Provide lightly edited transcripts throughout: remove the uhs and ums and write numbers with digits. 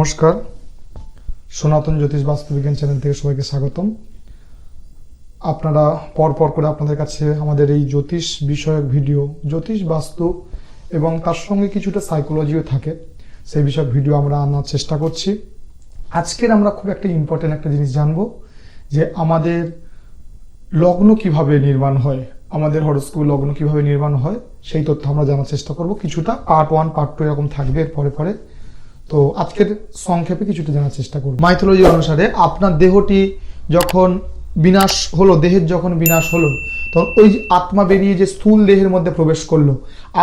নমস্কার, সনাতন জ্যোতিষ বাস্তুবিজ্ঞান চ্যানেল থেকে সবাইকে স্বাগতম। আপনারা পর করে আপনাদের কাছে আমাদের এই জ্যোতিষ বিষয়ক ভিডিও, জ্যোতিষ বাস্তু এবং তার সঙ্গে কিছুটা সাইকোলজিও থাকে, সেই বিষয়ক ভিডিও আমরা আনার চেষ্টা করছি। আজকের আমরা খুব একটা ইম্পর্টেন্ট একটা জিনিস জানবো, যে আমাদের লগ্ন কিভাবে নির্মাণ হয়, আমাদের হরোস্কোপ লগ্ন কিভাবে নির্মাণ হয় সেই তথ্য আমরা জানার চেষ্টা করব। কিছুটা পার্ট 1 পার্ট 2 এরকম থাকবে এর পরে। তো আজকের সংক্ষেপে কিছুটা জানার চেষ্টা করব। মাইথোলজি অনুসারে আপনার দেহটি যখন বিনাশ হলো, দেহের যখন বিনাশ হলো, তখন ওই আত্মা বেরিয়ে যে স্থূল দেহের মধ্যে প্রবেশ করলো,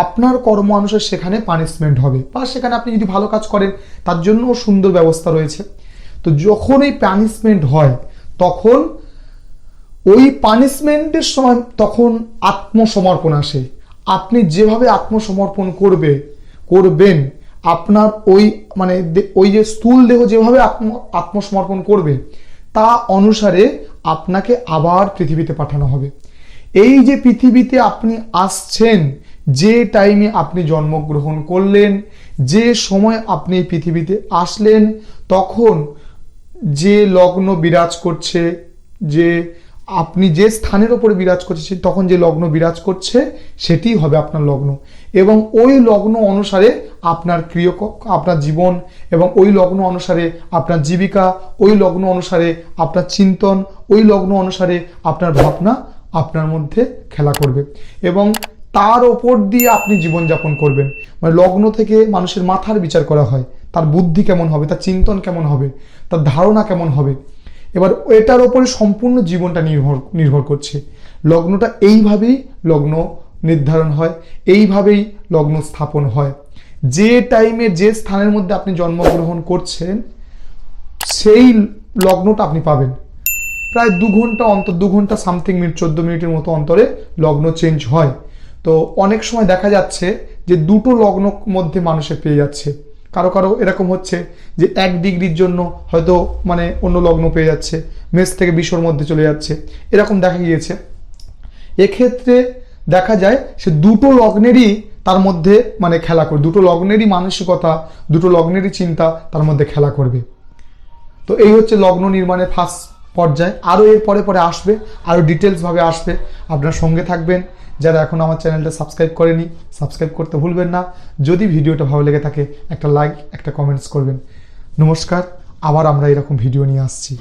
আপনার কর্ম অনুসারে সেখানে পানিশমেন্ট হবে, বা সেখানে আপনি যদি ভালো কাজ করেন তার জন্য সুন্দর ব্যবস্থা রয়েছে। তো যখন এই পানিশমেন্ট হয়, তখন ওই পানিশমেন্টের সময় তখন আত্মসমর্পণ আসে। আপনি যেভাবে আত্মসমর্পণ করবেন, আপনার ওই যে স্থূল দেহ যেভাবে আত্মসমর্পণ করবে, তা অনুসারে আপনাকে আবার পৃথিবীতে পাঠানো হবে। এই যে পৃথিবীতে আপনি আসছেন, যে টাইমে আপনি জন্মগ্রহণ করলেন, যে সময় আপনি পৃথিবীতে আসলেন, তখন যে লগ্ন বিরাজ করছে, যে আপনি যে স্থানের ওপরে বিরাজ করছে, তখন যে লগ্ন বিরাজ করছে সেটি হবে আপনার লগ্ন। এবং ওই লগ্ন অনুসারে আপনার আপনার জীবন, এবং ওই লগ্ন অনুসারে আপনার জীবিকা, ওই লগ্ন অনুসারে আপনার চিন্তন, ওই লগ্ন অনুসারে আপনার ভাবনা আপনার মধ্যে খেলা করবে, এবং তার ওপর দিয়ে আপনি জীবনযাপন করবেন। মানে লগ্ন থেকে মানুষের মাথার বিচার করা হয়, তার বুদ্ধি কেমন হবে, তার চিন্তন কেমন হবে, তার ধারণা কেমন হবে। এবার এটার ওপরে সম্পূর্ণ জীবনটা নির্ভর করছে। লগ্নটা এইভাবেই লগ্ন নির্ধারণ হয়, এইভাবেই লগ্ন স্থাপন হয়। যে টাইমে যে স্থানের মধ্যে আপনি জন্মগ্রহণ করছেন, সেই লগ্নটা আপনি পাবেন। প্রায় 2 ঘন্টা অন্তর, 2 ঘন্টা সামথিং মিনিট, 14 মিনিটের মতো অন্তরে লগ্ন চেঞ্জ হয়। তো অনেক সময় দেখা যাচ্ছে যে দুটো লগ্ন মধ্যে মানুষের পেয়ে যাচ্ছে। কারো এরকম হচ্ছে যে 1 ডিগ্রির জন্য হয়তো অন্য লগ্ন পেয়ে যাচ্ছে, মেষ থেকে বিষর মধ্যে চলে যাচ্ছে, এরকম দেখা গিয়েছে। এক্ষেত্রে দেখা যায় সে দুটো লগ্নেরই তার মধ্যে খেলা করবে, দুটো লগ্নেরই মানসিকতা, দুটো লগ্নেরই চিন্তা তার মধ্যে খেলা করবে। তো এই হচ্ছে লগ্ন নির্মাণের ফার্স্ট পর্যায়। আরও এর পরে আসবে, আরও ডিটেলসভাবে আসবে। আপনার সঙ্গে থাকবেন। যারা এখন আমার চ্যানেলটা সাবস্ক্রাইব করেনি, সাবস্ক্রাইব করতে ভুলবেন না। যদি ভিডিওটা ভালো লেগে থাকে একটা লাইক, একটা কমেন্টস করবেন। নমস্কার, আবার আমরা এরকম ভিডিও নিয়ে আসছি।